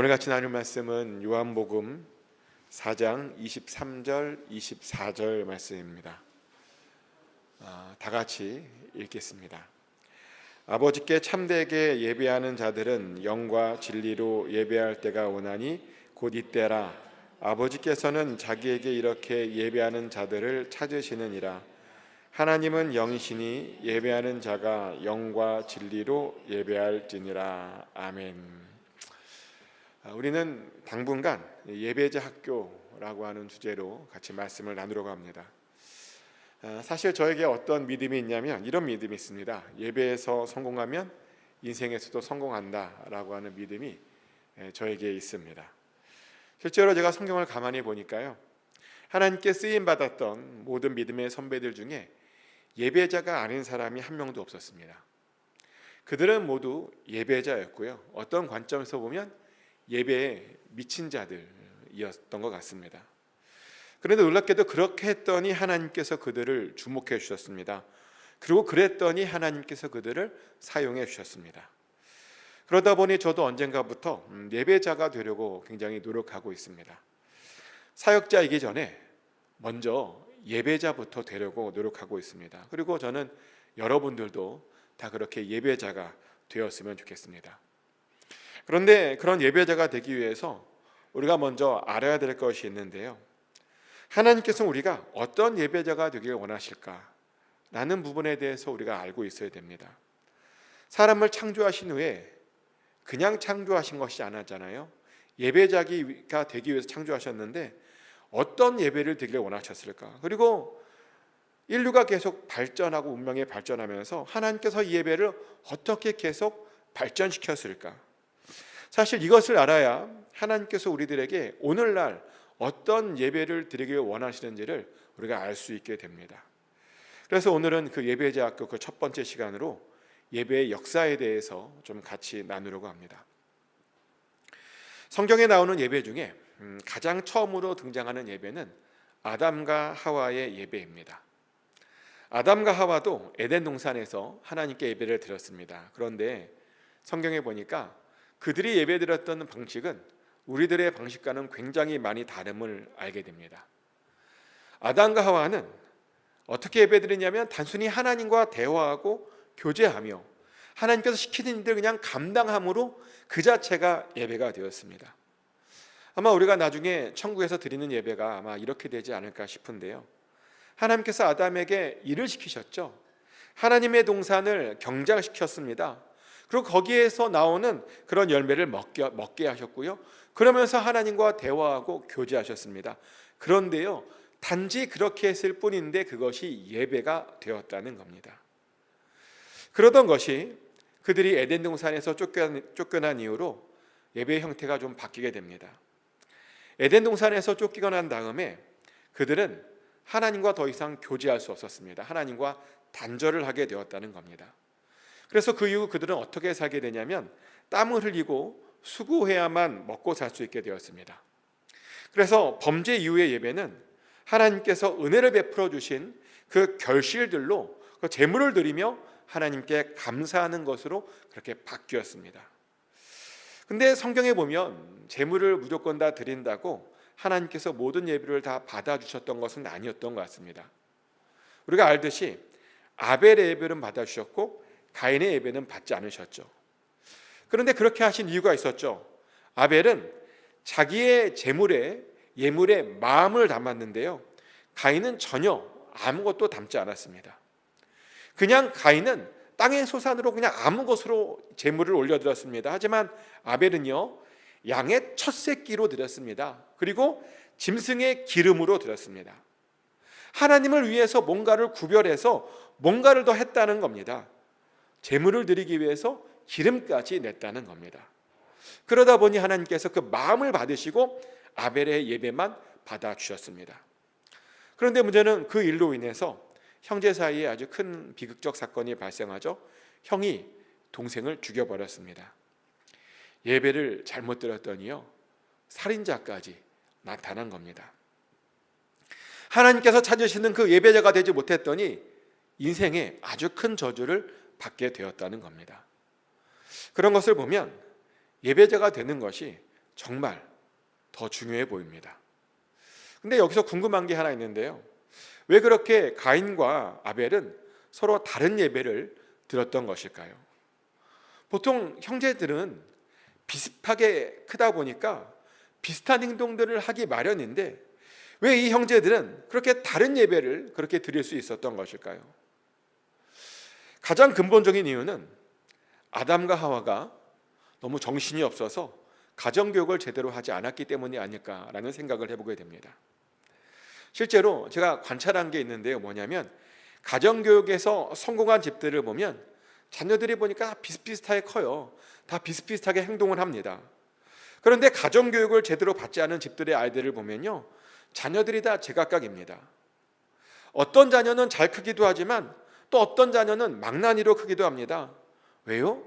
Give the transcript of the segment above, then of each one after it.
오늘 같이 나눌 말씀은 요한복음 4장 23절 24절 말씀입니다. 다 같이 읽겠습니다. 아버지께 참되게 예배하는 자들은 영과 진리로 예배할 때가 오나니 곧 이때라. 아버지께서는 자기에게 이렇게 예배하는 자들을 찾으시느니라. 하나님은 영이시니 예배하는 자가 영과 진리로 예배할지니라. 아멘. 우리는 당분간 예배자 학교라고 하는 주제로 같이 말씀을 나누려고 합니다. 사실 저에게 어떤 믿음이 있냐면 이런 믿음이 있습니다. 예배에서 성공하면 인생에서도 성공한다라고 하는 믿음이 저에게 있습니다. 실제로 제가 성경을 가만히 보니까요, 하나님께 쓰임 받았던 모든 믿음의 선배들 중에 예배자가 아닌 사람이 한 명도 없었습니다. 그들은 모두 예배자였고요, 어떤 관점에서 보면 예배에 미친 자들이었던 것 같습니다. 그런데 놀랍게도 그렇게 했더니 하나님께서 그들을 주목해 주셨습니다. 그리고 그랬더니 하나님께서 그들을 사용해 주셨습니다. 그러다 보니 저도 언젠가부터 예배자가 되려고 굉장히 노력하고 있습니다. 사역자이기 전에 먼저 예배자부터 되려고 노력하고 있습니다. 그리고 저는 여러분들도 다 그렇게 예배자가 되었으면 좋겠습니다. 그런데 그런 예배자가 되기 위해서 우리가 먼저 알아야 될 것이 있는데요, 하나님께서 우리가 어떤 예배자가 되길 원하실까? 라는 부분에 대해서 우리가 알고 있어야 됩니다. 사람을 창조하신 후에 그냥 창조하신 것이 아니잖아요. 예배자가 되기 위해서 창조하셨는데 어떤 예배를 드리길 원하셨을까? 그리고 인류가 계속 발전하고 문명이 발전하면서 하나님께서 이 예배를 어떻게 계속 발전시켰을까? 사실 이것을 알아야 하나님께서 우리들에게 오늘날 어떤 예배를 드리길 원하시는지를 우리가 알 수 있게 됩니다. 그래서 오늘은 그 예배자 학교 그 첫 번째 시간으로 예배의 역사에 대해서 좀 같이 나누려고 합니다. 성경에 나오는 예배 중에 가장 처음으로 등장하는 예배는 아담과 하와의 예배입니다. 아담과 하와도 에덴 동산에서 하나님께 예배를 드렸습니다. 그런데 성경에 보니까 그들이 예배드렸던 방식은 우리들의 방식과는 굉장히 많이 다름을 알게 됩니다. 아담과 하와는 어떻게 예배드리냐면 단순히 하나님과 대화하고 교제하며 하나님께서 시키는 일들 그냥 감당함으로 그 자체가 예배가 되었습니다. 아마 우리가 나중에 천국에서 드리는 예배가 아마 이렇게 되지 않을까 싶은데요, 하나님께서 아담에게 일을 시키셨죠. 하나님의 동산을 경작시켰습니다. 그리고 거기에서 나오는 그런 열매를 먹게 하셨고요, 그러면서 하나님과 대화하고 교제하셨습니다. 그런데요, 단지 그렇게 했을 뿐인데 그것이 예배가 되었다는 겁니다. 그러던 것이 그들이 에덴 동산에서 쫓겨난 이후로 예배의 형태가 좀 바뀌게 됩니다. 에덴 동산에서 쫓기고 난 다음에 그들은 하나님과 더 이상 교제할 수 없었습니다. 하나님과 단절을 하게 되었다는 겁니다. 그래서 그 이후 그들은 어떻게 살게 되냐면 땀을 흘리고 수고해야만 먹고 살 수 있게 되었습니다. 그래서 범죄 이후의 예배는 하나님께서 은혜를 베풀어 주신 그 결실들로 그 제물을 드리며 하나님께 감사하는 것으로 그렇게 바뀌었습니다. 근데 성경에 보면 제물을 무조건 다 드린다고 하나님께서 모든 예배를 다 받아주셨던 것은 아니었던 것 같습니다. 우리가 알듯이 아벨의 예배는 받아주셨고 가인의 예배는 받지 않으셨죠. 그런데 그렇게 하신 이유가 있었죠. 아벨은 자기의 예물에 마음을 담았는데요, 가인은 전혀 아무것도 담지 않았습니다. 그냥 가인은 땅의 소산으로 그냥 아무 것으로 제물을 올려드렸습니다. 하지만 아벨은요, 양의 첫 새끼로 드렸습니다. 그리고 짐승의 기름으로 드렸습니다. 하나님을 위해서 뭔가를 구별해서 뭔가를 더 했다는 겁니다. 제물을 드리기 위해서 기름까지 냈다는 겁니다. 그러다 보니 하나님께서 그 마음을 받으시고 아벨의 예배만 받아주셨습니다. 그런데 문제는 그 일로 인해서 형제 사이에 아주 큰 비극적 사건이 발생하죠. 형이 동생을 죽여버렸습니다. 예배를 잘못 드렸더니요, 살인자까지 나타난 겁니다. 하나님께서 찾으시는 그 예배자가 되지 못했더니 인생에 아주 큰 저주를 받게 되었다는 겁니다. 그런 것을 보면 예배자가 되는 것이 정말 더 중요해 보입니다. 근데 여기서 궁금한 게 하나 있는데요. 왜 그렇게 가인과 아벨은 서로 다른 예배를 드렸던 것일까요? 보통 형제들은 비슷하게 크다 보니까 비슷한 행동들을 하기 마련인데 왜 이 형제들은 그렇게 다른 예배를 그렇게 드릴 수 있었던 것일까요? 가장 근본적인 이유는 아담과 하와가 너무 정신이 없어서 가정교육을 제대로 하지 않았기 때문이 아닐까라는 생각을 해보게 됩니다. 실제로 제가 관찰한 게 있는데요. 뭐냐면 가정교육에서 성공한 집들을 보면 자녀들이 보니까 비슷비슷하게 커요. 다 비슷비슷하게 행동을 합니다. 그런데 가정교육을 제대로 받지 않은 집들의 아이들을 보면요, 자녀들이 다 제각각입니다. 어떤 자녀는 잘 크기도 하지만 또 어떤 자녀는 망나니로 크기도 합니다. 왜요?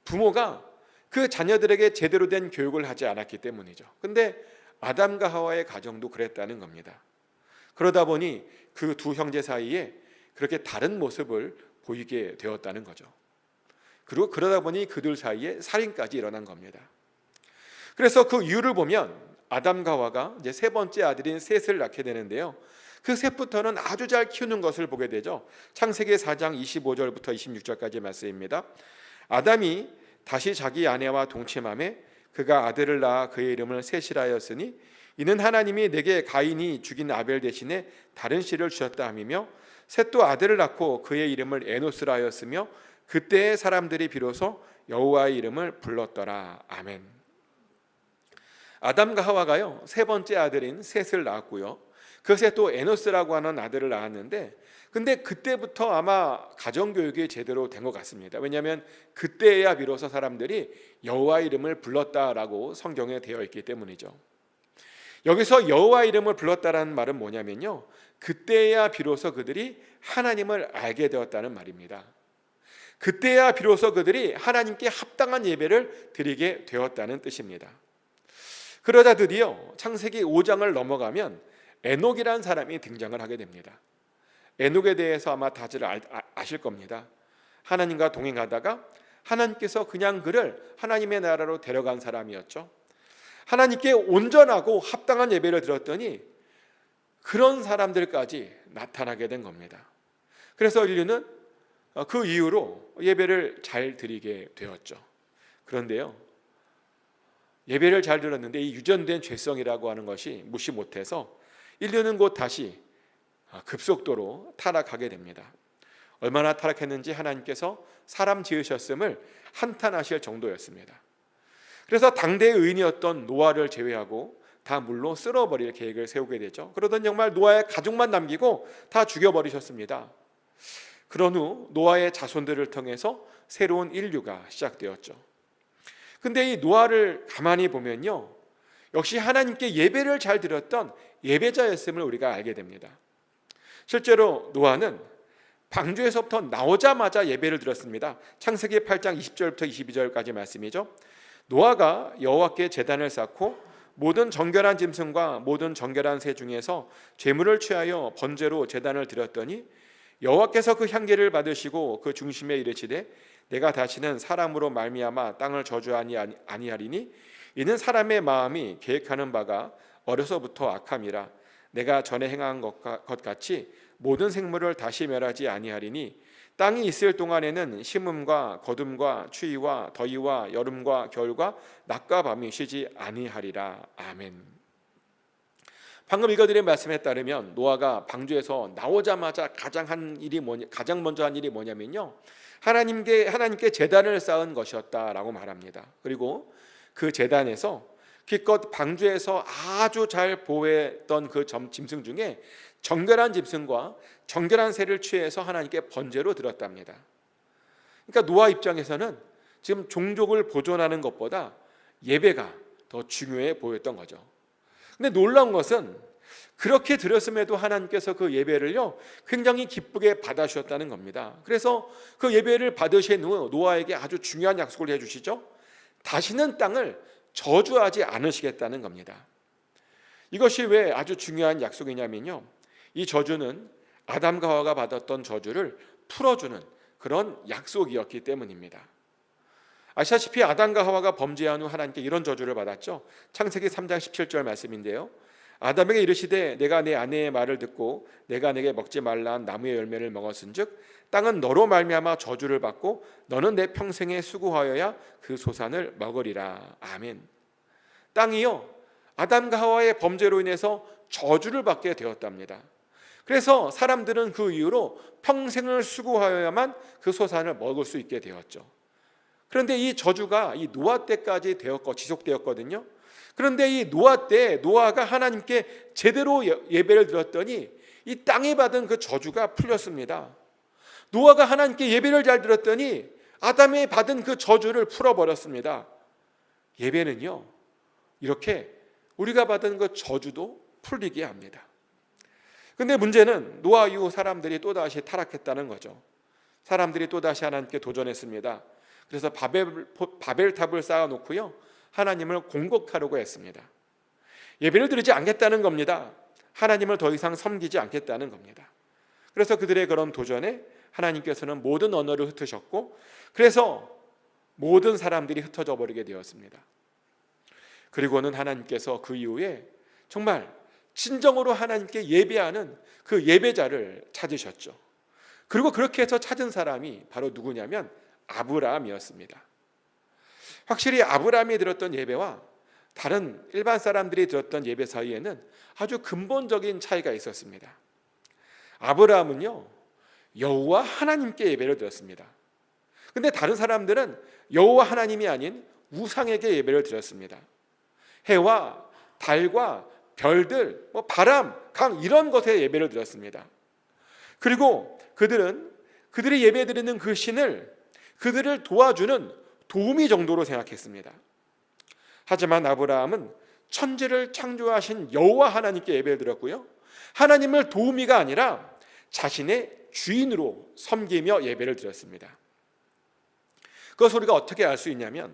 부모가 그 자녀들에게 제대로 된 교육을 하지 않았기 때문이죠. 근데 아담과 하와의 가정도 그랬다는 겁니다. 그러다 보니 그 두 형제 사이에 그렇게 다른 모습을 보이게 되었다는 거죠. 그리고 그러다 보니 그들 사이에 살인까지 일어난 겁니다. 그래서 그 이유를 보면 아담과 하와가 이제 세 번째 아들인 셋을 낳게 되는데요. 그 셋부터는 아주 잘 키우는 것을 보게 되죠. 창세기 4장 25절부터 26절까지 말씀입니다. 아담이 다시 자기 아내와 동침하매 그가 아들을 낳아 그의 이름을 셋이라 하였으니 이는 하나님이 내게 가인이 죽인 아벨 대신에 다른 씨를 주셨다 함이며 셋도 아들을 낳고 그의 이름을 에노스라 하였으며 그때의 사람들이 비로소 여호와의 이름을 불렀더라. 아멘. 아담과 하와가요, 세 번째 아들인 셋을 낳았고요. 그 셋도 에노스라고 하는 아들을 낳았는데 근데 그때부터 아마 가정교육이 제대로 된 것 같습니다. 왜냐하면 그때야 비로소 사람들이 여호와 이름을 불렀다라고 성경에 되어 있기 때문이죠. 여기서 여호와 이름을 불렀다라는 말은 뭐냐면요, 그때야 비로소 그들이 하나님을 알게 되었다는 말입니다. 그때야 비로소 그들이 하나님께 합당한 예배를 드리게 되었다는 뜻입니다. 그러자 드디어 창세기 5장을 넘어가면 에녹이라는 사람이 등장을 하게 됩니다. 에녹에 대해서 아마 다들 아실 겁니다. 하나님과 동행하다가 하나님께서 그냥 그를 하나님의 나라로 데려간 사람이었죠. 하나님께 온전하고 합당한 예배를 드렸더니 그런 사람들까지 나타나게 된 겁니다. 그래서 인류는 그 이후로 예배를 잘 드리게 되었죠. 그런데요, 예배를 잘 드렸는데 이 유전된 죄성이라고 하는 것이 무시 못해서 인류는 곧 다시 급속도로 타락하게 됩니다. 얼마나 타락했는지 하나님께서 사람 지으셨음을 한탄하실 정도였습니다. 그래서 당대의 의인이었던 노아를 제외하고 다 물로 쓸어버릴 계획을 세우게 되죠. 그러던 정말 노아의 가족만 남기고 다 죽여버리셨습니다. 그런 후 노아의 자손들을 통해서 새로운 인류가 시작되었죠. 근데 이 노아를 가만히 보면요, 역시 하나님께 예배를 잘 드렸던 예배자였음을 우리가 알게 됩니다. 실제로 노아는 방주에서부터 나오자마자 예배를 드렸습니다. 창세기 8장 20절부터 22절까지 말씀이죠. 노아가 여호와께 제단을 쌓고 모든 정결한 짐승과 모든 정결한 새 중에서 제물을 취하여 번제로 제단을 드렸더니 여호와께서 그 향기를 받으시고 그 중심에 이르시되 내가 다시는 사람으로 말미암아 땅을 저주하니 아니하리니 이는 사람의 마음이 계획하는 바가 어려서부터 악함이라 내가 전에 행한 것 같이 모든 생물을 다시 멸하지 아니하리니 땅이 있을 동안에는 심음과 거둠과 추위와 더위와 여름과 겨울과 낮과 밤이 쉬지 아니하리라. 아멘. 방금 읽어드린 말씀에 따르면 노아가 방주에서 나오자마자 가장 먼저 한 일이 뭐냐면요, 하나님께 제단을 쌓은 것이었다라고 말합니다. 그리고 그 제단에서 기껏 방주에서 아주 잘 보호했던 그 짐승 중에 정결한 짐승과 정결한 새를 취해서 하나님께 번제로 드렸답니다. 그러니까 노아 입장에서는 지금 종족을 보존하는 것보다 예배가 더 중요해 보였던 거죠. 근데 놀라운 것은 그렇게 드렸음에도 하나님께서 그 예배를요 굉장히 기쁘게 받아주셨다는 겁니다. 그래서 그 예배를 받으신 후 노아에게 아주 중요한 약속을 해주시죠. 다시는 땅을 저주하지 않으시겠다는 겁니다. 이것이 왜 아주 중요한 약속이냐면요, 이 저주는 아담과 하와가 받았던 저주를 풀어주는 그런 약속이었기 때문입니다. 아시다시피 아담과 하와가 범죄한 후 하나님께 이런 저주를 받았죠. 창세기 3장 17절 말씀인데요. 아담에게 이르시되 내가 내 아내의 말을 듣고 내가 내게 먹지 말라 한 나무의 열매를 먹었은즉 땅은 너로 말미암아 저주를 받고 너는 내 평생에 수고하여야 그 소산을 먹으리라. 아멘. 땅이요, 아담과 하와의 범죄로 인해서 저주를 받게 되었답니다. 그래서 사람들은 그 이후로 평생을 수고하여야만 그 소산을 먹을 수 있게 되었죠. 그런데 이 저주가 이 노아 때까지 지속되었거든요. 그런데 이 노아 때 노아가 하나님께 제대로 예배를 드렸더니 이 땅에 받은 그 저주가 풀렸습니다. 노아가 하나님께 예배를 잘 드렸더니 아담이 받은 그 저주를 풀어버렸습니다. 예배는요, 이렇게 우리가 받은 그 저주도 풀리게 합니다. 근데 문제는 노아 이후 사람들이 또다시 타락했다는 거죠. 사람들이 또다시 하나님께 도전했습니다. 그래서 바벨탑을 쌓아놓고요, 하나님을 공격하려고 했습니다. 예배를 드리지 않겠다는 겁니다. 하나님을 더 이상 섬기지 않겠다는 겁니다. 그래서 그들의 그런 도전에 하나님께서는 모든 언어를 흩으셨고, 그래서 모든 사람들이 흩어져 버리게 되었습니다. 그리고는 하나님께서 그 이후에 정말 진정으로 하나님께 예배하는 그 예배자를 찾으셨죠. 그리고 그렇게 해서 찾은 사람이 바로 누구냐면 아브라함이었습니다. 확실히 아브라함이 드렸던 예배와 다른 일반 사람들이 드렸던 예배 사이에는 아주 근본적인 차이가 있었습니다. 아브라함은요, 여호와 하나님께 예배를 드렸습니다. 근데 다른 사람들은 여호와 하나님이 아닌 우상에게 예배를 드렸습니다. 해와 달과 별들, 바람, 강 이런 것에 예배를 드렸습니다. 그리고 그들이 예배 드리는 그 신을 그들을 도와주는 도우미 정도로 생각했습니다. 하지만 아브라함은 천지를 창조하신 여호와 하나님께 예배를 드렸고요, 하나님을 도우미가 아니라 자신의 주인으로 섬기며 예배를 드렸습니다. 그것을 우리가 어떻게 알 수 있냐면,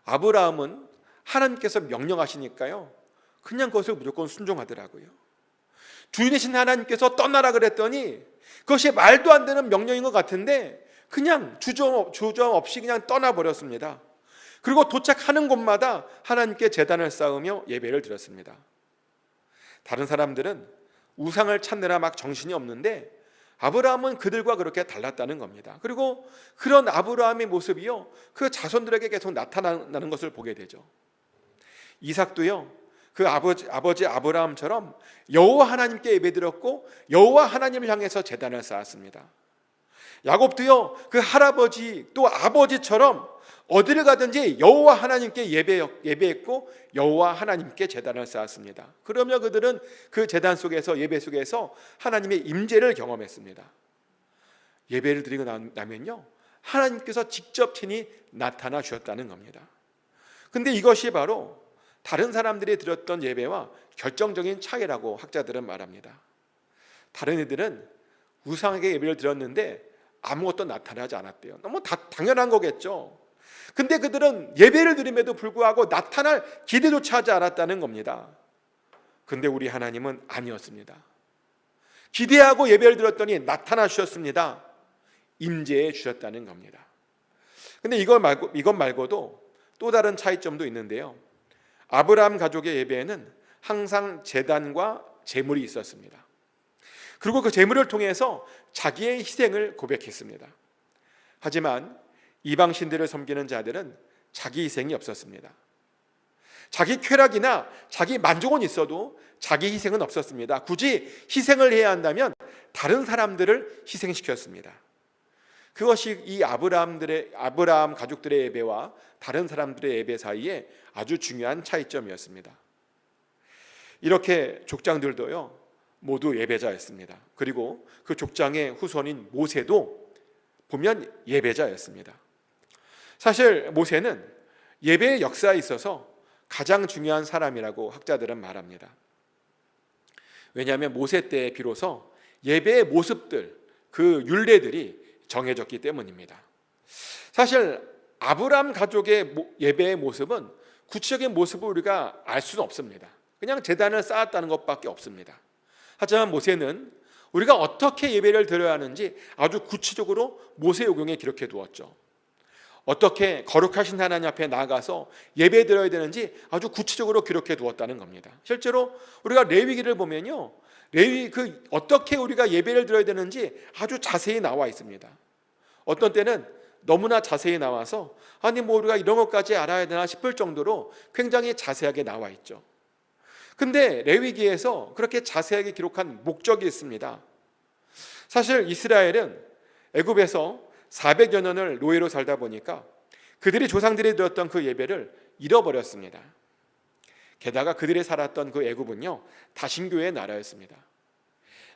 아브라함은 하나님께서 명령하시니까요, 그냥 그것을 무조건 순종하더라고요. 주인이신 하나님께서 떠나라 그랬더니 그것이 말도 안 되는 명령인 것 같은데 그냥 주저함 없이 그냥 떠나버렸습니다. 그리고 도착하는 곳마다 하나님께 제단을 쌓으며 예배를 드렸습니다. 다른 사람들은 우상을 찾느라 막 정신이 없는데 아브라함은 그들과 그렇게 달랐다는 겁니다. 그리고 그런 아브라함의 모습이요, 그 자손들에게 계속 나타나는 것을 보게 되죠. 이삭도요, 그 아버지 아브라함처럼 여호와 하나님께 예배드렸고 여호와 하나님을 향해서 제단을 쌓았습니다. 야곱도요, 그 할아버지 또 아버지처럼 어디를 가든지 여호와 하나님께 예배했고 여호와 하나님께 제단을 쌓았습니다. 그러며 그들은 그 제단 속에서, 예배 속에서 하나님의 임재를 경험했습니다. 예배를 드리고 나면요, 하나님께서 직접 친히 나타나 주셨다는 겁니다. 근데 이것이 바로 다른 사람들이 드렸던 예배와 결정적인 차이라고 학자들은 말합니다. 다른 이들은 우상에게 예배를 드렸는데 아무것도 나타나지 않았대요. 너무 당연한 거겠죠. 근데 그들은 예배를 드림에도 불구하고 나타날 기대조차 하지 않았다는 겁니다. 근데 우리 하나님은 아니었습니다. 기대하고 예배를 드렸더니 나타나 주셨습니다. 임재해 주셨다는 겁니다. 근데 이것 말고도 또 다른 차이점도 있는데요, 아브라함 가족의 예배에는 항상 제단과 제물이 있었습니다. 그리고 그 제물을 통해서 자기의 희생을 고백했습니다. 하지만 이방 신들을 섬기는 자들은 자기 희생이 없었습니다. 자기 쾌락이나 자기 만족은 있어도 자기 희생은 없었습니다. 굳이 희생을 해야 한다면 다른 사람들을 희생시켰습니다. 그것이 이 아브라함 가족들의 예배와 다른 사람들의 예배 사이에 아주 중요한 차이점이었습니다. 이렇게 족장들도요, 모두 예배자였습니다. 그리고 그 족장의 후손인 모세도 보면 예배자였습니다. 사실 모세는 예배의 역사에 있어서 가장 중요한 사람이라고 학자들은 말합니다. 왜냐하면 모세 때 비로소 예배의 모습들, 그 율례들이 정해졌기 때문입니다. 사실 아브라함 가족의 예배의 모습은 구체적인 모습을 우리가 알 수는 없습니다. 그냥 제단을 쌓았다는 것밖에 없습니다. 하지만 모세는 우리가 어떻게 예배를 드려야 하는지 아주 구체적으로 모세오경에 기록해 두었죠. 어떻게 거룩하신 하나님 앞에 나아가서 예배 드려야 되는지 아주 구체적으로 기록해 두었다는 겁니다. 실제로 우리가 레위기를 보면요, 레위 어떻게 우리가 예배를 드려야 되는지 아주 자세히 나와 있습니다. 어떤 때는 너무나 자세히 나와서 아니 뭐 우리가 이런 것까지 알아야 되나 싶을 정도로 굉장히 자세하게 나와 있죠. 근데 레위기에서 그렇게 자세하게 기록한 목적이 있습니다. 사실 이스라엘은 애굽에서 400여 년을 노예로 살다 보니까 그들이 조상들이 드렸던 그 예배를 잃어버렸습니다. 게다가 그들이 살았던 그 애굽은요, 다신교의 나라였습니다.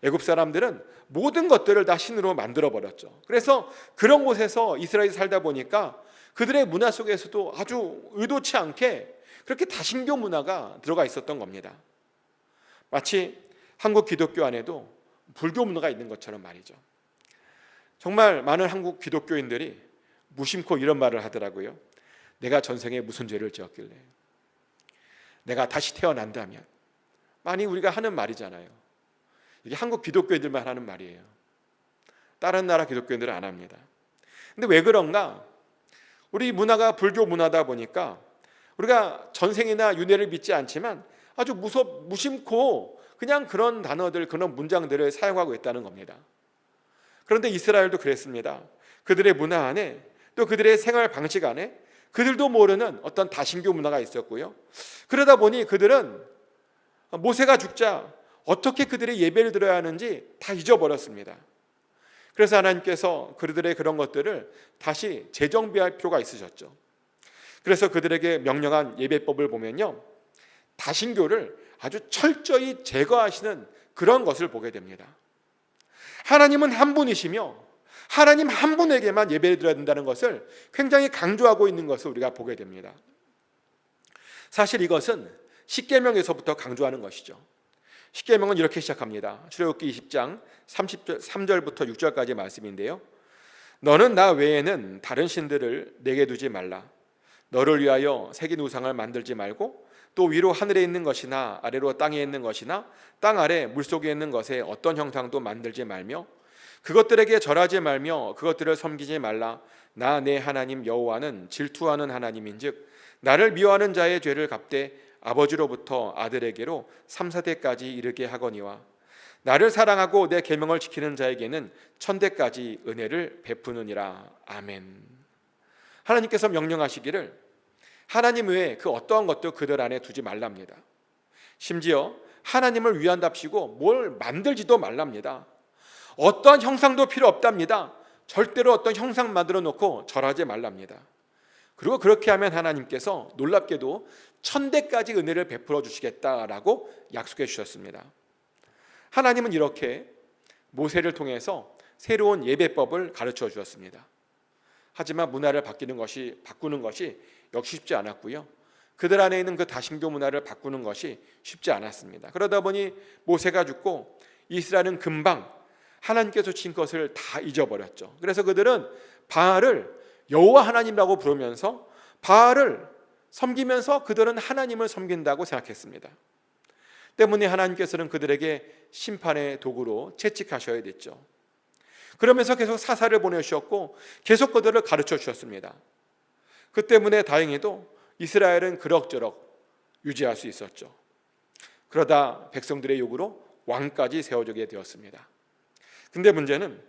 애굽 사람들은 모든 것들을 다 신으로 만들어 버렸죠. 그래서 그런 곳에서 이스라엘이 살다 보니까 그들의 문화 속에서도 아주 의도치 않게 그렇게 다신교 문화가 들어가 있었던 겁니다. 마치 한국 기독교 안에도 불교 문화가 있는 것처럼 말이죠. 정말 많은 한국 기독교인들이 무심코 이런 말을 하더라고요. 내가 전생에 무슨 죄를 지었길래, 내가 다시 태어난다면. 많이 우리가 하는 말이잖아요. 이게 한국 기독교인들만 하는 말이에요. 다른 나라 기독교인들은 안 합니다. 근데 왜 그런가? 우리 문화가 불교 문화다 보니까 우리가 전생이나 윤회를 믿지 않지만 아주 무심코 그냥 그런 단어들, 그런 문장들을 사용하고 있다는 겁니다. 그런데 이스라엘도 그랬습니다. 그들의 문화 안에, 또 그들의 생활 방식 안에 그들도 모르는 어떤 다신교 문화가 있었고요. 그러다 보니 그들은 모세가 죽자 어떻게 그들의 예배를 드려야 하는지 다 잊어버렸습니다. 그래서 하나님께서 그들의 그런 것들을 다시 재정비할 필요가 있으셨죠. 그래서 그들에게 명령한 예배법을 보면요, 다신교를 아주 철저히 제거하시는 그런 것을 보게 됩니다. 하나님은 한 분이시며 하나님 한 분에게만 예배를 드려야 된다는 것을 굉장히 강조하고 있는 것을 우리가 보게 됩니다. 사실 이것은 십계명에서부터 강조하는 것이죠. 십계명은 이렇게 시작합니다. 출애굽기 20장 3절부터 6절까지 말씀인데요, 너는 나 외에는 다른 신들을 내게 두지 말라. 너를 위하여 새긴 우상을 만들지 말고 또 위로 하늘에 있는 것이나 아래로 땅에 있는 것이나 땅 아래 물속에 있는 것에 어떤 형상도 만들지 말며 그것들에게 절하지 말며 그것들을 섬기지 말라. 나 내 하나님 여호와는 질투하는 하나님인즉 나를 미워하는 자의 죄를 갚되 아버지로부터 아들에게로 3, 4대까지 이르게 하거니와 나를 사랑하고 내 계명을 지키는 자에게는 1000대까지 은혜를 베푸느니라. 아멘. 하나님께서 명령하시기를 하나님 외에 그 어떠한 것도 그들 안에 두지 말랍니다. 심지어 하나님을 위한답시고 뭘 만들지도 말랍니다. 어떠한 형상도 필요 없답니다. 절대로 어떤 형상 만들어 놓고 절하지 말랍니다. 그리고 그렇게 하면 하나님께서 놀랍게도 1000대까지 은혜를 베풀어 주시겠다라고 약속해 주셨습니다. 하나님은 이렇게 모세를 통해서 새로운 예배법을 가르쳐 주었습니다. 하지만 문화를 바꾸는 것이 역시 쉽지 않았고요. 그들 안에 있는 그 다신교 문화를 바꾸는 것이 쉽지 않았습니다. 그러다 보니 모세가 죽고 이스라엘은 금방 하나님께서 주신 것을 다 잊어버렸죠. 그래서 그들은 바알을 여호와 하나님이라고 부르면서 바알을 섬기면서 그들은 하나님을 섬긴다고 생각했습니다. 때문에 하나님께서는 그들에게 심판의 도구로 채찍하셔야 됐죠. 그러면서 계속 사사를 보내주셨고 계속 그들을 가르쳐 주셨습니다. 그 때문에 다행히도 이스라엘은 그럭저럭 유지할 수 있었죠. 그러다 백성들의 요구로 왕까지 세워지게 되었습니다. 근데 문제는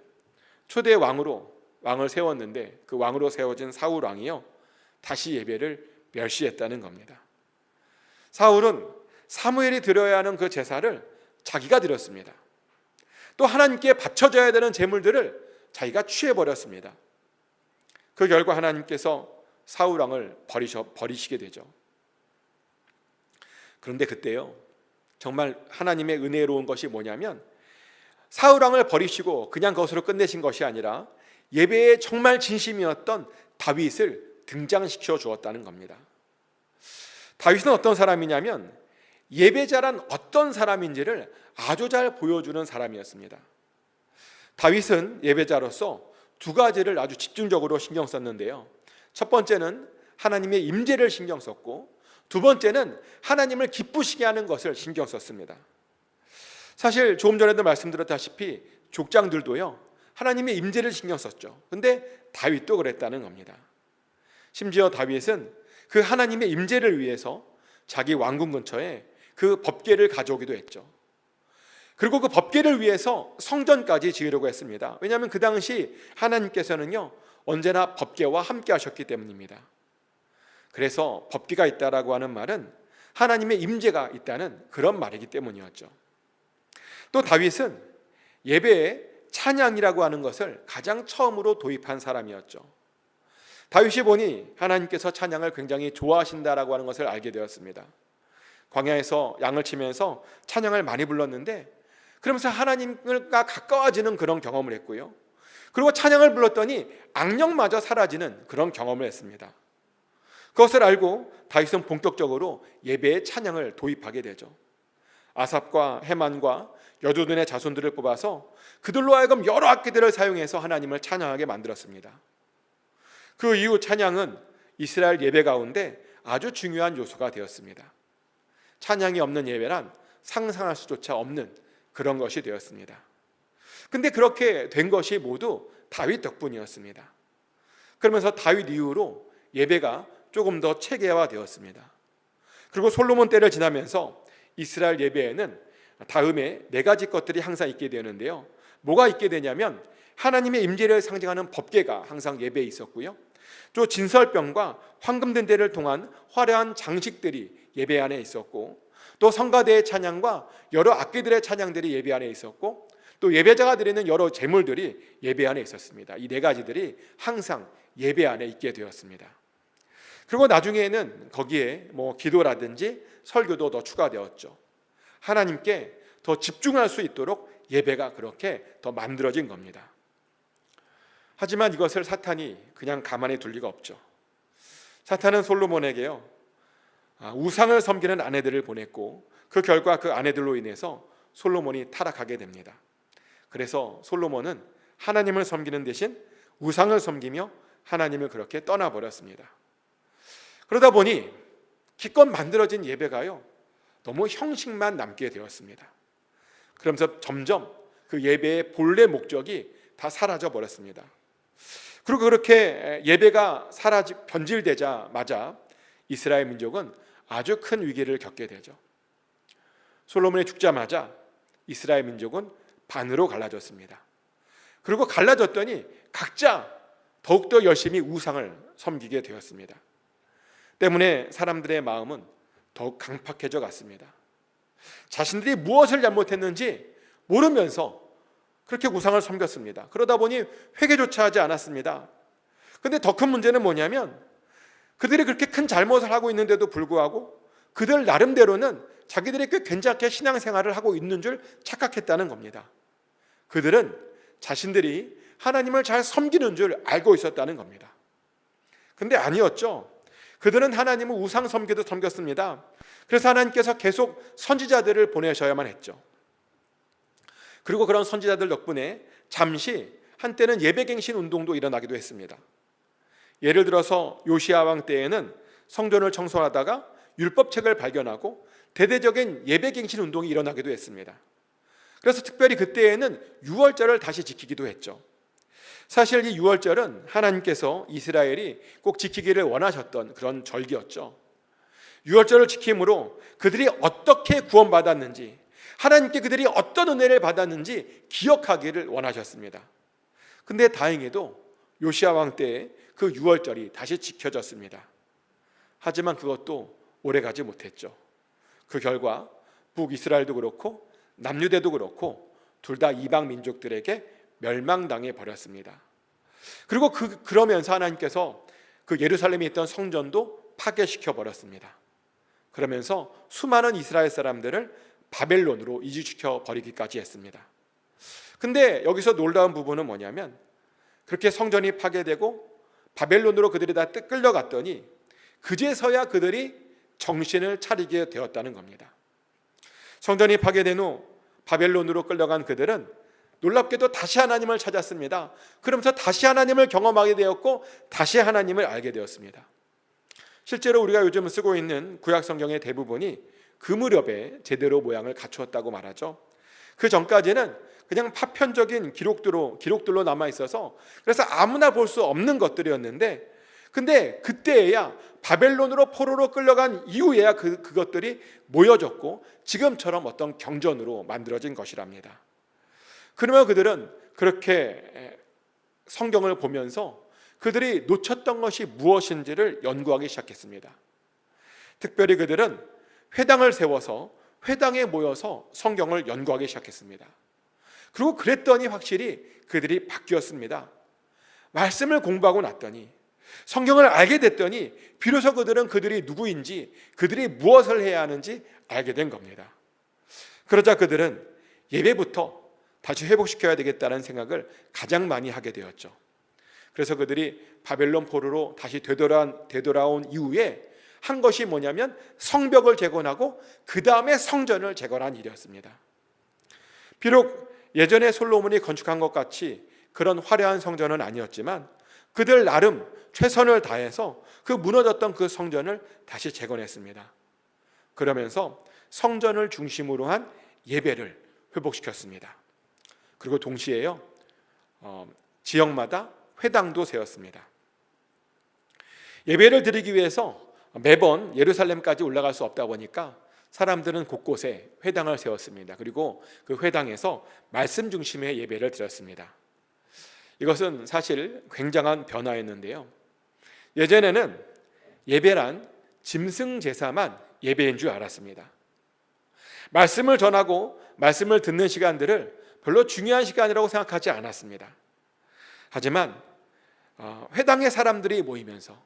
초대 왕을 세웠는데 그 왕으로 세워진 사울 왕이요, 다시 예배를 멸시했다는 겁니다. 사울은 사무엘이 드려야 하는 그 제사를 자기가 드렸습니다. 또 하나님께 바쳐져야 되는 제물들을 자기가 취해버렸습니다. 그 결과 하나님께서 사울 왕을 버리시게 되죠. 그런데 그때요, 정말 하나님의 은혜로운 것이 뭐냐면 사울 왕을 버리시고 그냥 그것으로 끝내신 것이 아니라 예배에 정말 진심이었던 다윗을 등장시켜 주었다는 겁니다. 다윗은 어떤 사람이냐면 예배자란 어떤 사람인지를 아주 잘 보여주는 사람이었습니다. 다윗은 예배자로서 두 가지를 아주 집중적으로 신경 썼는데요, 첫 번째는 하나님의 임재를 신경 썼고 두 번째는 하나님을 기쁘시게 하는 것을 신경 썼습니다. 사실 조금 전에도 말씀드렸다시피 족장들도요 하나님의 임재를 신경 썼죠. 근데 다윗도 그랬다는 겁니다. 심지어 다윗은 그 하나님의 임재를 위해서 자기 왕궁 근처에 그 법궤를 가져오기도 했죠. 그리고 그 법궤를 위해서 성전까지 지으려고 했습니다. 왜냐하면 그 당시 하나님께서는요 언제나 법궤와 함께 하셨기 때문입니다. 그래서 법궤가 있다라고 하는 말은 하나님의 임재가 있다는 그런 말이기 때문이었죠. 또 다윗은 예배에 찬양이라고 하는 것을 가장 처음으로 도입한 사람이었죠. 다윗이 보니 하나님께서 찬양을 굉장히 좋아하신다라고 하는 것을 알게 되었습니다. 광야에서 양을 치면서 찬양을 많이 불렀는데 그러면서 하나님과 가까워지는 그런 경험을 했고요. 그리고 찬양을 불렀더니 악령마저 사라지는 그런 경험을 했습니다. 그것을 알고 다윗은 본격적으로 예배에 찬양을 도입하게 되죠. 아삽과 헤만과 여두둔의 자손들을 뽑아서 그들로 하여금 여러 악기들을 사용해서 하나님을 찬양하게 만들었습니다. 그 이후 찬양은 이스라엘 예배 가운데 아주 중요한 요소가 되었습니다. 찬양이 없는 예배란 상상할 수조차 없는 그런 것이 되었습니다. 근데 그렇게 된 것이 모두 다윗 덕분이었습니다. 그러면서 다윗 이후로 예배가 조금 더 체계화되었습니다. 그리고 솔로몬 때를 지나면서 이스라엘 예배에는 다음에 4가지 것들이 항상 있게 되는데요. 뭐가 있게 되냐면 하나님의 임재를 상징하는 법궤가 항상 예배에 있었고요. 또 진설병과 황금된대를 통한 화려한 장식들이 예배 안에 있었고, 또 성가대의 찬양과 여러 악기들의 찬양들이 예배 안에 있었고, 또 예배자가 드리는 여러 제물들이 예배 안에 있었습니다. 이 4가지들이 항상 예배 안에 있게 되었습니다. 그리고 나중에는 거기에 기도라든지 설교도 더 추가되었죠. 하나님께 더 집중할 수 있도록 예배가 그렇게 더 만들어진 겁니다. 하지만 이것을 사탄이 그냥 가만히 둘 리가 없죠. 사탄은 솔로몬에게요 우상을 섬기는 아내들을 보냈고, 그 결과 그 아내들로 인해서 솔로몬이 타락하게 됩니다. 그래서 솔로몬은 하나님을 섬기는 대신 우상을 섬기며 하나님을 그렇게 떠나버렸습니다. 그러다 보니 기껏 만들어진 예배가요 너무 형식만 남게 되었습니다. 그러면서 점점 그 예배의 본래 목적이 다 사라져 버렸습니다. 그리고 그렇게 예배가 변질되자마자 이스라엘 민족은 아주 큰 위기를 겪게 되죠. 솔로몬이 죽자마자 이스라엘 민족은 반으로 갈라졌습니다. 그리고 갈라졌더니 각자 더욱더 열심히 우상을 섬기게 되었습니다. 때문에 사람들의 마음은 더욱 강팍해져 갔습니다. 자신들이 무엇을 잘못했는지 모르면서 그렇게 우상을 섬겼습니다. 그러다 보니 회개조차 하지 않았습니다. 그런데 더 큰 문제는 뭐냐면 그들이 그렇게 큰 잘못을 하고 있는데도 불구하고 그들 나름대로는 자기들이 꽤 괜찮게 신앙생활을 하고 있는 줄 착각했다는 겁니다. 그들은 자신들이 하나님을 잘 섬기는 줄 알고 있었다는 겁니다. 그런데 아니었죠. 그들은 하나님을 우상 섬기도 섬겼습니다. 그래서 하나님께서 계속 선지자들을 보내셔야만 했죠. 그리고 그런 선지자들 덕분에 잠시 한때는 예배갱신 운동도 일어나기도 했습니다. 예를 들어서 요시야 왕 때에는 성전을 청소하다가 율법책을 발견하고 대대적인 예배갱신 운동이 일어나기도 했습니다. 그래서 특별히 그때에는 유월절을 다시 지키기도 했죠. 사실 이 유월절은 하나님께서 이스라엘이 꼭 지키기를 원하셨던 그런 절기였죠. 유월절을 지킴으로 그들이 어떻게 구원받았는지, 하나님께 그들이 어떤 은혜를 받았는지 기억하기를 원하셨습니다. 근데 다행히도 요시야 왕 때에 그 유월절이 다시 지켜졌습니다. 하지만 그것도 오래가지 못했죠. 그 결과 북이스라엘도 그렇고 남유대도 그렇고 둘 다 이방 민족들에게 멸망당해 버렸습니다. 그리고 그러면서 하나님께서 그 예루살렘에 있던 성전도 파괴시켜 버렸습니다. 그러면서 수많은 이스라엘 사람들을 바벨론으로 이주시켜 버리기까지 했습니다. 근데 여기서 놀라운 부분은 뭐냐면 그렇게 성전이 파괴되고 바벨론으로 그들이 다 끌려갔더니 그제서야 그들이 정신을 차리게 되었다는 겁니다. 성전이 파괴된 후 바벨론으로 끌려간 그들은 놀랍게도 다시 하나님을 찾았습니다. 그러면서 다시 하나님을 경험하게 되었고 다시 하나님을 알게 되었습니다. 실제로 우리가 요즘 쓰고 있는 구약 성경의 대부분이 그 무렵에 제대로 모양을 갖추었다고 말하죠. 그 전까지는 그냥 파편적인 기록들로 남아 있어서 그래서 아무나 볼 수 없는 것들이었는데 근데 그때에야 바벨론으로 포로로 끌려간 이후에야 그것들이 모여졌고 지금처럼 어떤 경전으로 만들어진 것이랍니다. 그러면 그들은 그렇게 성경을 보면서 그들이 놓쳤던 것이 무엇인지를 연구하기 시작했습니다. 특별히 그들은 회당을 세워서 회당에 모여서 성경을 연구하기 시작했습니다. 그리고 그랬더니 확실히 그들이 바뀌었습니다. 말씀을 공부하고 났더니, 성경을 알게 됐더니 비로소 그들은 그들이 누구인지, 그들이 무엇을 해야 하는지 알게 된 겁니다. 그러자 그들은 예배부터 다시 회복시켜야 되겠다는 생각을 가장 많이 하게 되었죠. 그래서 그들이 바벨론 포로로 다시 되돌아온 이후에 한 것이 뭐냐면 성벽을 재건하고 그 다음에 성전을 재건한 일이었습니다. 비록 예전에 솔로몬이 건축한 것 같이 그런 화려한 성전은 아니었지만 그들 나름 최선을 다해서 그 무너졌던 그 성전을 다시 재건했습니다. 그러면서 성전을 중심으로 한 예배를 회복시켰습니다. 그리고 동시에요, 지역마다 회당도 세웠습니다. 예배를 드리기 위해서 매번 예루살렘까지 올라갈 수 없다 보니까 사람들은 곳곳에 회당을 세웠습니다. 그리고 그 회당에서 말씀 중심의 예배를 드렸습니다. 이것은 사실 굉장한 변화였는데요. 예전에는 예배란 짐승 제사만 예배인 줄 알았습니다. 말씀을 전하고 말씀을 듣는 시간들을 별로 중요한 시간이라고 생각하지 않았습니다. 하지만 회당의 사람들이 모이면서,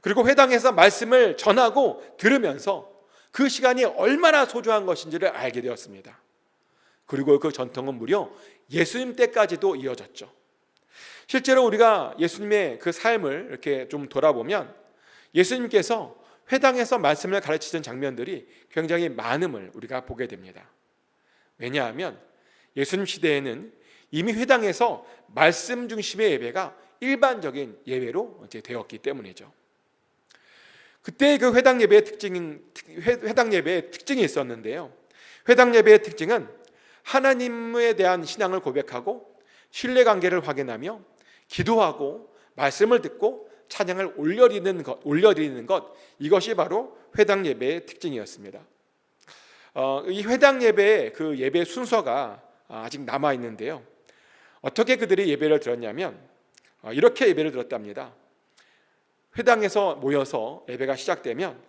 그리고 회당에서 말씀을 전하고 들으면서 그 시간이 얼마나 소중한 것인지를 알게 되었습니다. 그리고 그 전통은 무려 예수님 때까지도 이어졌죠. 실제로 우리가 예수님의 그 삶을 이렇게 좀 돌아보면 예수님께서 회당에서 말씀을 가르치던 장면들이 굉장히 많음을 우리가 보게 됩니다. 왜냐하면 예수님 시대에는 이미 회당에서 말씀 중심의 예배가 일반적인 예배로 이제 되었기 때문이죠. 그때 그 회당 예배의 특징이 있었는데요. 회당 예배의 특징은 하나님에 대한 신앙을 고백하고 신뢰관계를 확인하며 기도하고 말씀을 듣고 찬양을 올려드리는 것, 이것이 바로 회당 예배의 특징이었습니다. 이 회당 예배의 그 예배 순서가 아직 남아 있는데요. 어떻게 그들이 예배를 드렸냐면 이렇게 예배를 드렸답니다. 회당에서 모여서 예배가 시작되면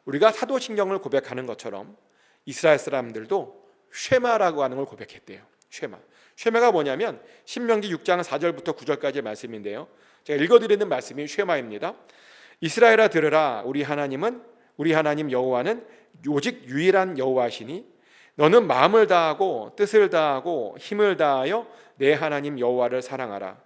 우리가 사도신경을 고백하는 것처럼 이스라엘 사람들도 쉐마라고 하는 걸 고백했대요. 쉐마가 뭐냐면 신명기 6장 4절부터 9절까지의 말씀인데요. 제가 읽어드리는 말씀이 쉐마입니다. 이스라엘아 들으라. 우리 하나님 여호와는 오직 유일한 여호와시니 너는 마음을 다하고 뜻을 다하고 힘을 다하여 내 하나님 여호와를 사랑하라.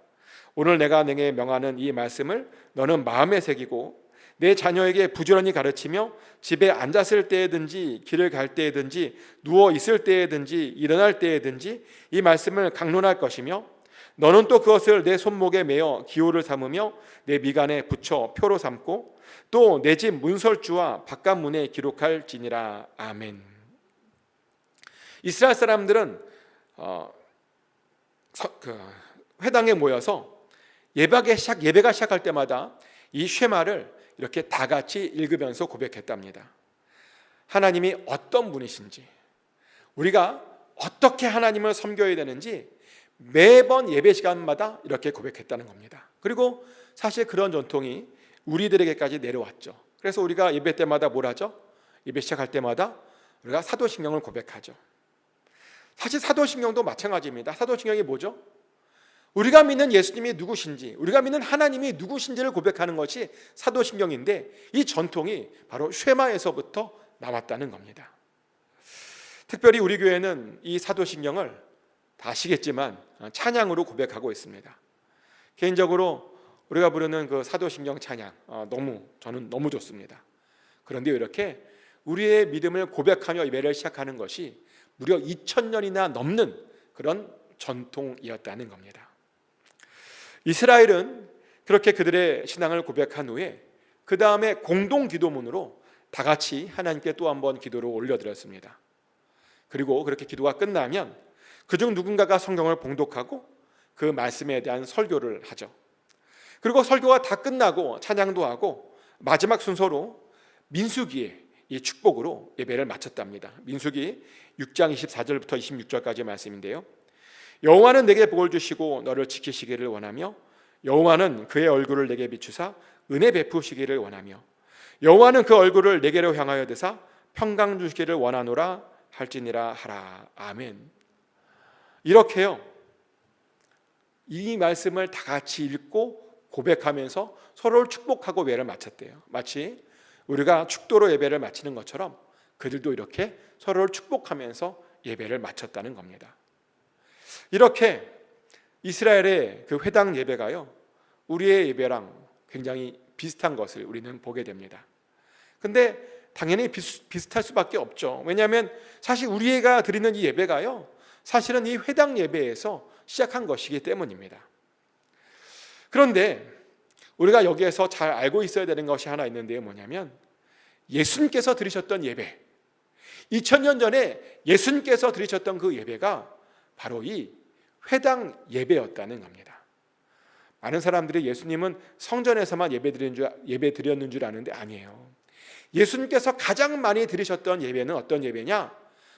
오늘 내가 너에게 명하는 이 말씀을 너는 마음에 새기고 내 자녀에게 부지런히 가르치며 집에 앉았을 때에든지 길을 갈 때에든지 누워 있을 때에든지 일어날 때에든지 이 말씀을 강론할 것이며 너는 또 그것을 내 손목에 매어 기호를 삼으며 내 미간에 붙여 표로 삼고 또 내 집 문설주와 바깥문에 기록할지니라. 아멘. 이스라엘 사람들은 회당에 모여서 예배가 시작할 때마다 이 쉐마를 이렇게 다 같이 읽으면서 고백했답니다. 하나님이 어떤 분이신지, 우리가 어떻게 하나님을 섬겨야 되는지 매번 예배 시간마다 이렇게 고백했다는 겁니다. 그리고 사실 그런 전통이 우리들에게까지 내려왔죠. 그래서 우리가 예배 때마다 뭘 하죠? 예배 시작할 때마다 우리가 사도신경을 고백하죠. 사실 사도신경도 마찬가지입니다. 사도신경이 뭐죠? 우리가 믿는 예수님이 누구신지, 우리가 믿는 하나님이 누구신지를 고백하는 것이 사도신경인데 이 전통이 바로 쉐마에서부터 나왔다는 겁니다. 특별히 우리 교회는 이 사도신경을 다 아시겠지만 찬양으로 고백하고 있습니다. 개인적으로 우리가 부르는 그 사도신경 찬양 저는 너무 좋습니다. 그런데 이렇게 우리의 믿음을 고백하며 예배를 시작하는 것이 무려 2000년이나 넘는 그런 전통이었다는 겁니다. 이스라엘은 그렇게 그들의 신앙을 고백한 후에 그 다음에 공동 기도문으로 다 같이 하나님께 또 한 번 기도를 올려드렸습니다. 그리고 그렇게 기도가 끝나면 그중 누군가가 성경을 봉독하고 그 말씀에 대한 설교를 하죠. 그리고 설교가 다 끝나고 찬양도 하고 마지막 순서로 민수기의 이 축복으로 예배를 마쳤답니다. 민수기 6장 24절부터 26절까지 말씀인데요. 여호와는 내게 복을 주시고 너를 지키시기를 원하며 여호와는 그의 얼굴을 내게 비추사 은혜 베푸시기를 원하며 여호와는 그 얼굴을 내게로 향하여 드사 평강 주시기를 원하노라 할지니라 하라. 아멘. 이렇게요, 이 말씀을 다 같이 읽고 고백하면서 서로를 축복하고 예배를 마쳤대요. 마치 우리가 축도로 예배를 마치는 것처럼 그들도 이렇게 서로를 축복하면서 예배를 마쳤다는 겁니다. 이렇게 이스라엘의 그 회당 예배가요, 우리의 예배랑 굉장히 비슷한 것을 우리는 보게 됩니다. 근데 당연히 비슷할 수밖에 없죠. 왜냐하면 사실 우리가 드리는 이 예배가요, 사실은 이 회당 예배에서 시작한 것이기 때문입니다. 그런데 우리가 여기에서 잘 알고 있어야 되는 것이 하나 있는데요. 뭐냐면 예수님께서 드리셨던 예배, 2000년 전에 예수님께서 드리셨던 그 예배가 바로 이 회당 예배였다는 겁니다. 많은 사람들이 예수님은 성전에서만 예배 드렸는 줄 아는데 아니에요. 예수님께서 가장 많이 드리셨던 예배는 어떤 예배냐?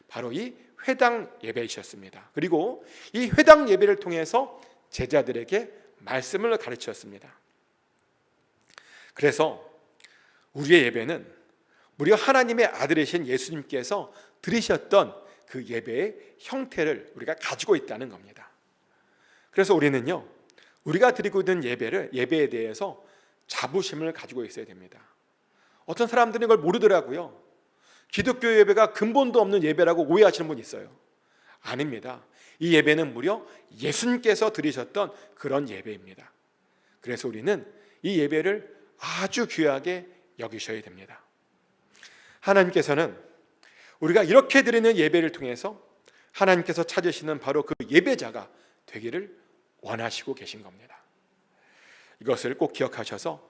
바로 이 회당 예배이셨습니다. 그리고 이 회당 예배를 통해서 제자들에게 말씀을 가르쳤습니다. 그래서 우리의 예배는 무려 하나님의 아들이신 예수님께서 드리셨던 그 예배의 형태를 우리가 가지고 있다는 겁니다. 그래서 우리는요, 우리가 드리고 있는 예배에 대해서 자부심을 가지고 있어야 됩니다. 어떤 사람들은 이걸 모르더라고요. 기독교 예배가 근본도 없는 예배라고 오해하시는 분이 있어요. 아닙니다. 이 예배는 무려 예수님께서 드리셨던 그런 예배입니다. 그래서 우리는 이 예배를 아주 귀하게 여기셔야 됩니다. 하나님께서는 우리가 이렇게 드리는 예배를 통해서 하나님께서 찾으시는 바로 그 예배자가 되기를 원하시고 계신 겁니다. 이것을 꼭 기억하셔서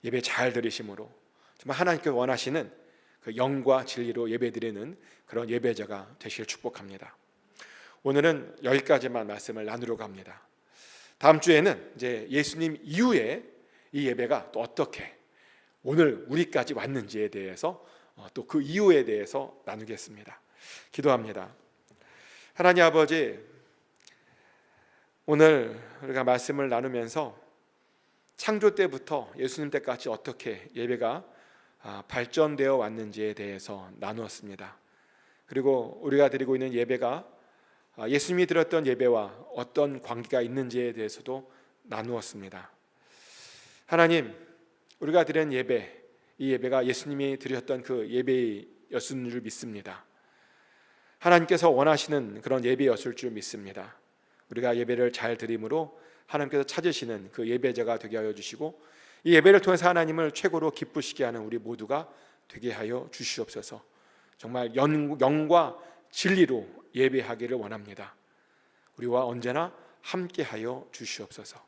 예배 잘 드리심으로 정말 하나님께서 원하시는 그 영과 진리로 예배드리는 그런 예배자가 되시길 축복합니다. 오늘은 여기까지만 말씀을 나누려고 합니다. 다음 주에는 이제 예수님 이후에 이 예배가 또 어떻게 오늘 우리까지 왔는지에 대해서 또 그 이유에 대해서 나누겠습니다. 기도합니다. 하나님 아버지, 오늘 우리가 말씀을 나누면서 창조 때부터 예수님 때까지 어떻게 예배가 발전되어 왔는지에 대해서 나누었습니다. 그리고 우리가 드리고 있는 예배가 예수님이 드렸던 예배와 어떤 관계가 있는지에 대해서도 나누었습니다. 하나님, 우리가 드린 예배, 이 예배가 예수님이 드렸던 그 예배였을 줄 믿습니다. 하나님께서 원하시는 그런 예배였을 줄 믿습니다. 우리가 예배를 잘 드림으로 하나님께서 찾으시는 그 예배자가 되게 하여 주시고 이 예배를 통해서 하나님을 최고로 기쁘시게 하는 우리 모두가 되게 하여 주시옵소서. 정말 영과 진리로 예배하기를 원합니다. 우리와 언제나 함께하여 주시옵소서.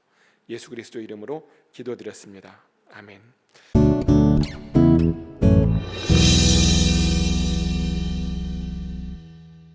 예수 그리스도 이름으로 기도드렸습니다. 아멘.